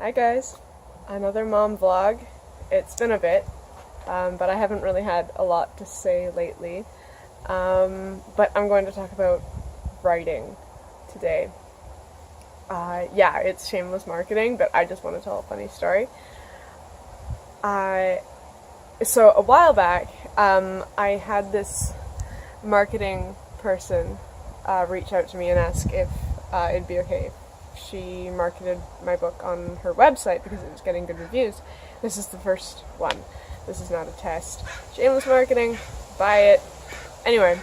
Hi guys, another mom vlog. It's been a bit, but I haven't really had a lot to say lately. But I'm going to talk about writing today. Yeah, it's shameless marketing, but I just want to tell a funny story. So a while back, I had this marketing person reach out to me and ask if it'd be okay if she marketed my book on her website because it was getting good reviews. This is the first one. This is not a test. Shameless marketing, buy it. Anyway,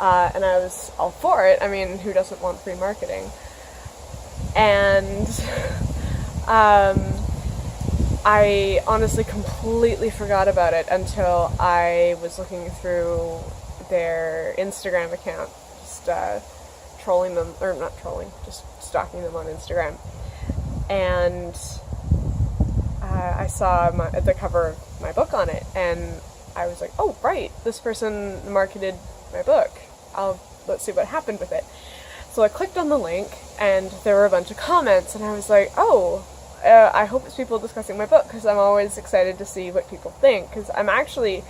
and I was all for it. I mean, who doesn't want free marketing? And I honestly completely forgot about it until I was looking through their Instagram account, just trolling them, or not trolling, just stalking them on Instagram. And I saw the cover of my book on it, and I was like, oh, right, this person marketed my book. Let's see what happened with it. So I clicked on the link, and there were a bunch of comments, and I was like, oh, I hope it's people discussing my book, because I'm always excited to see what people think, because I'm actually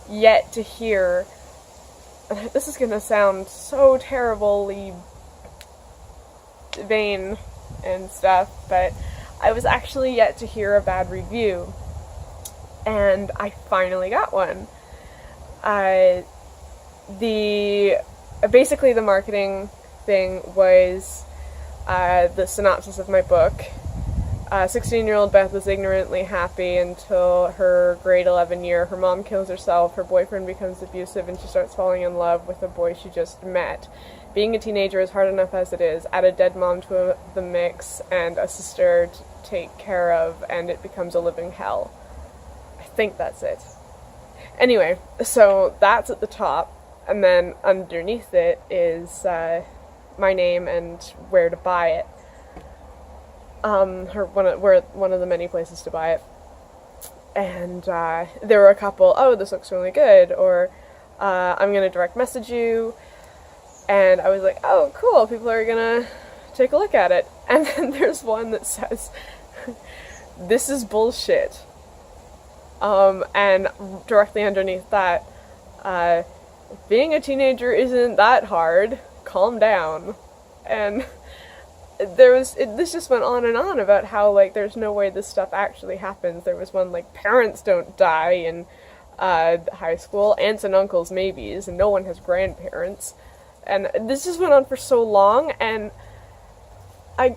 yet to hear, this is going to sound so terribly vain and stuff, but I was actually yet to hear a bad review, and I finally got one. Basically the marketing thing was the synopsis of my book. 16-year-old Beth is ignorantly happy until her grade 11 year. Her mom kills herself, her boyfriend becomes abusive, and she starts falling in love with a boy she just met. Being a teenager is hard enough as it is. Add a dead mom to the mix and a sister to take care of, and it becomes a living hell. I think that's it. Anyway, so that's at the top, and then underneath it is my name and where to buy it. One of the many places to buy it. And there were a couple, oh, this looks really good, or I'm going to direct message you. And I was like, oh, cool, people are going to take a look at it. And then there's one that says, this is bullshit. And directly underneath that, being a teenager isn't that hard, calm down. And this just went on and on about how, like, there's no way this stuff actually happens. There was one, like, parents don't die in high school, aunts and uncles maybes, and no one has grandparents. And this just went on for so long, and I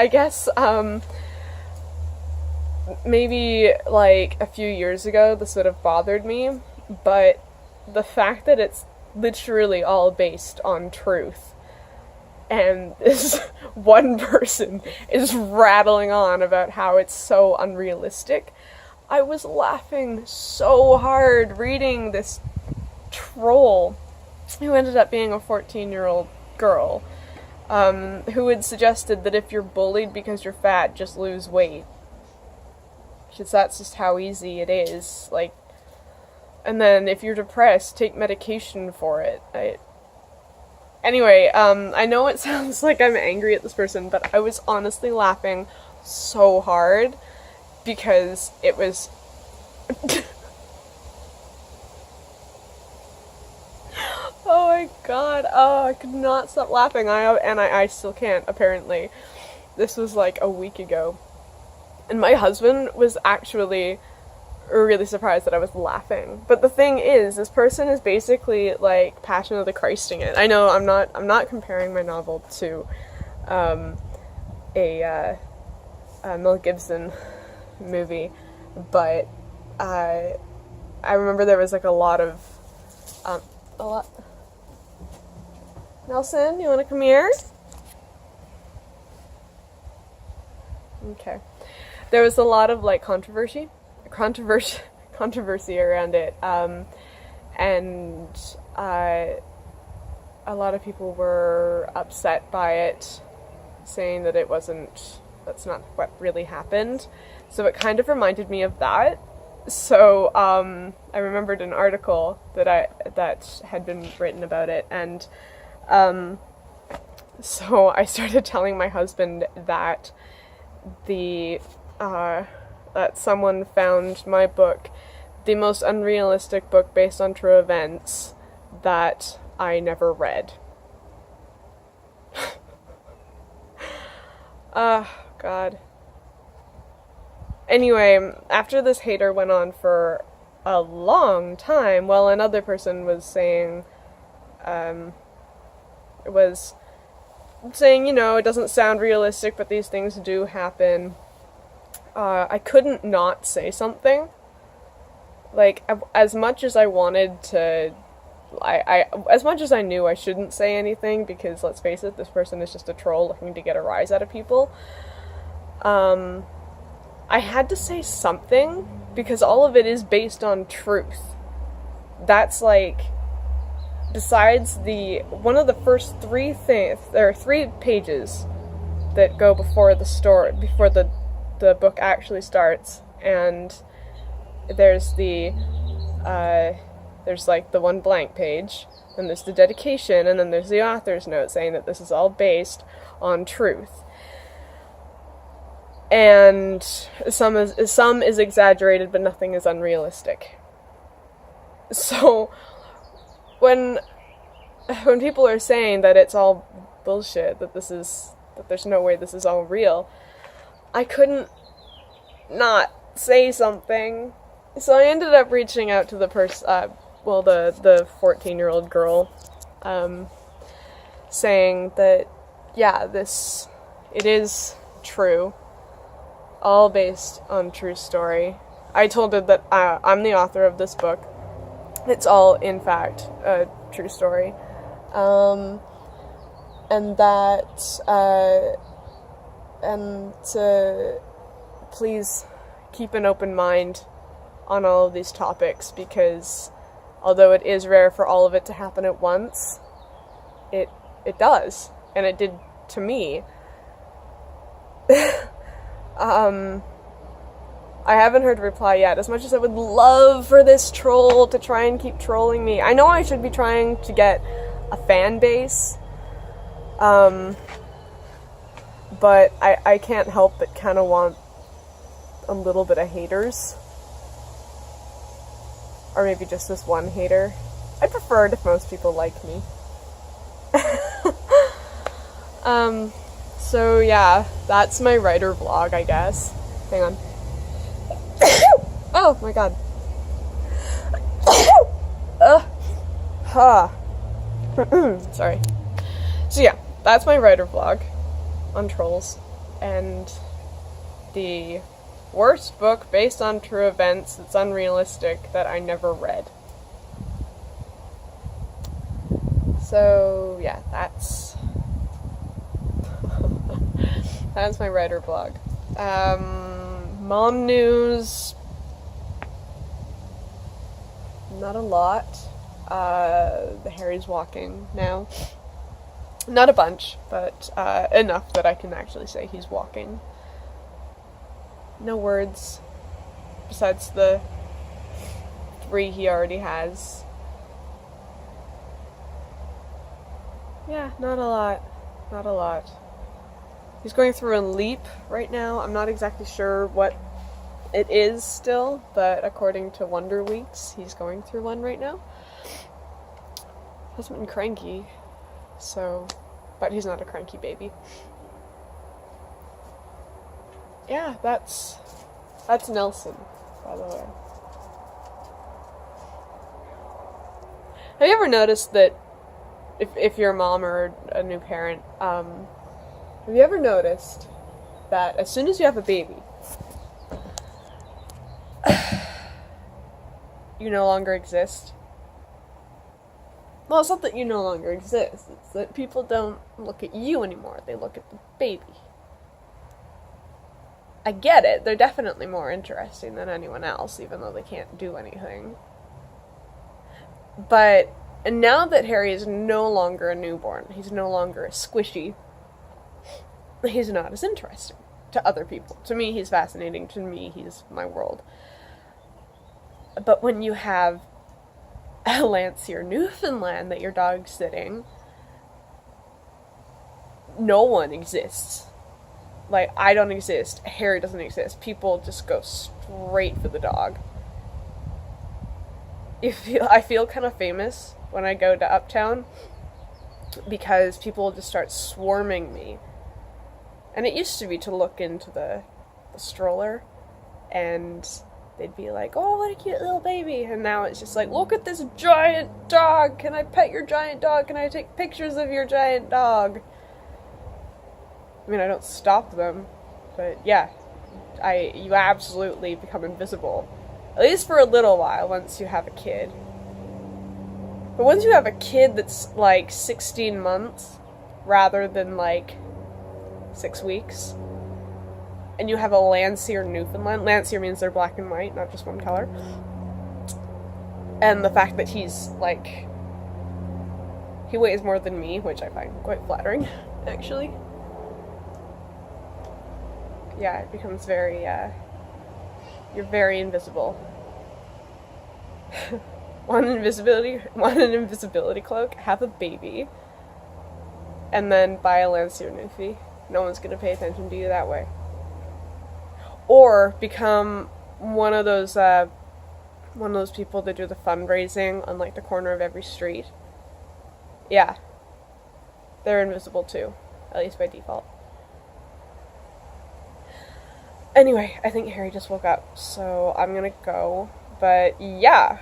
guess, maybe, like, a few years ago this would have bothered me, but the fact that it's literally all based on truth, and this one person is rattling on about how it's so unrealistic, I was laughing so hard reading this troll who ended up being a 14-year-old girl, who had suggested that if you're bullied because you're fat, just lose weight. Because that's just how easy it is. Like, and then if you're depressed, take medication for it. Anyway, I know it sounds like I'm angry at this person, but I was honestly laughing so hard because it was oh my god, oh, I could not stop laughing. I still can't, apparently. This was like a week ago. And my husband was actually really surprised that I was laughing. But the thing is, this person is basically like Passion of the Christing it. I know I'm not comparing my novel to a Mel Gibson movie, but I remember there was like a lot. Nelson, you want to come here? Okay. There was a lot of like controversy around it, and a lot of people were upset by it, saying that that's not what really happened. So it kind of reminded me of that. So I remembered an article that had been written about it, and So I started telling my husband that that someone found my book, the most unrealistic book based on true events, that I never read. God. Anyway, after this hater went on for a long time, while another person was saying, it doesn't sound realistic, but these things do happen, I couldn't not say something. Like, as much as I wanted to, as much as I knew I shouldn't say anything, because let's face it, this person is just a troll looking to get a rise out of people, I had to say something, because all of it is based on truth. That's like, besides one of the first three pages that go before the story, before the book actually starts, and there's like the one blank page, and there's the dedication, and then there's the author's note saying that this is all based on truth. And some is exaggerated, but nothing is unrealistic. So when people are saying that it's all bullshit, that there's no way this is all real, I couldn't not say something. So I ended up reaching out to the the 14-year-old girl, saying that, yeah, it is true, all based on true story. I told her that I'm the author of this book. It's all, in fact, a true story. And to please keep an open mind on all of these topics, because although it is rare for all of it to happen at once, it does, and it did to me. I haven't heard a reply yet, as much as I would love for this troll to try and keep trolling me. I know I should be trying to get a fan base, but I can't help but kind of want a little bit of haters. Or maybe just this one hater. I'd prefer it if most people liked me. So yeah, that's my writer vlog, I guess. Hang on. Oh my god. Sorry. So yeah, that's my writer vlog on trolls, and the worst book based on true events that's unrealistic that I never read. So yeah, that's my writer blog. Mom news, not a lot. The Harry's walking now. Not a bunch, but enough that I can actually say he's walking. No words, besides the 3 he already has. Yeah, not a lot. Not a lot. He's going through a leap right now. I'm not exactly sure what it is still, but according to Wonder Weeks, he's going through one right now. Hasn't been cranky, but he's not a cranky baby. Yeah, that's Nelson, by the way. Have you ever noticed that if you're a mom or a new parent, have you ever noticed that as soon as you have a baby, you no longer exist? Well, it's not that you no longer exist, it's that people don't look at you anymore, they look at the baby. I get it, they're definitely more interesting than anyone else, even though they can't do anything. But now that Harry is no longer a newborn, he's no longer a squishy, he's not as interesting to other people. To me, he's fascinating. To me, he's my world. But when you have a Lancier Newfoundland that your dog's sitting, no one exists. Like, I don't exist. Harry doesn't exist. People just go straight for the dog. I feel kind of famous when I go to Uptown because people just start swarming me. And it used to be to look into the stroller and they'd be like, oh, what a cute little baby. And now it's just like, look at this giant dog. Can I pet your giant dog? Can I take pictures of your giant dog? I mean, I don't stop them, but yeah, you absolutely become invisible. At least for a little while, once you have a kid. But once you have a kid that's, like, 16 months, rather than, like, 6 weeks, and you have a Landseer Newfoundland. Landseer means they're black and white, not just one color. And the fact that he's, like, he weighs more than me, which I find quite flattering, actually. Yeah, it becomes very, you're very invisible. want an invisibility cloak, have a baby, and then buy a Landseer Newfie. No one's gonna pay attention to you that way. Or become one of those people that do the fundraising on, like, the corner of every street. Yeah. They're invisible too, at least by default. Anyway, I think Harry just woke up, so I'm gonna go. But yeah,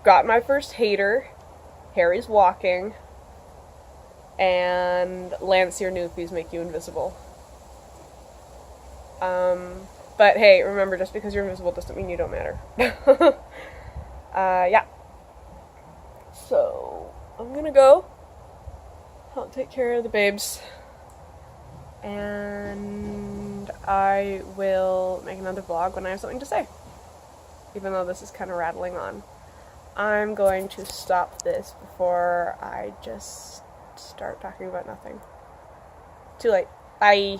got my first hater. Harry's walking. And Landseer Newfies make you invisible. But hey, remember, just because you're invisible doesn't mean you don't matter. Yeah. So, I'm gonna go. I'll take care of the babes. And I will make another vlog when I have something to say. Even though this is kind of rattling on. I'm going to stop this before I just start talking about nothing. Too late. Bye.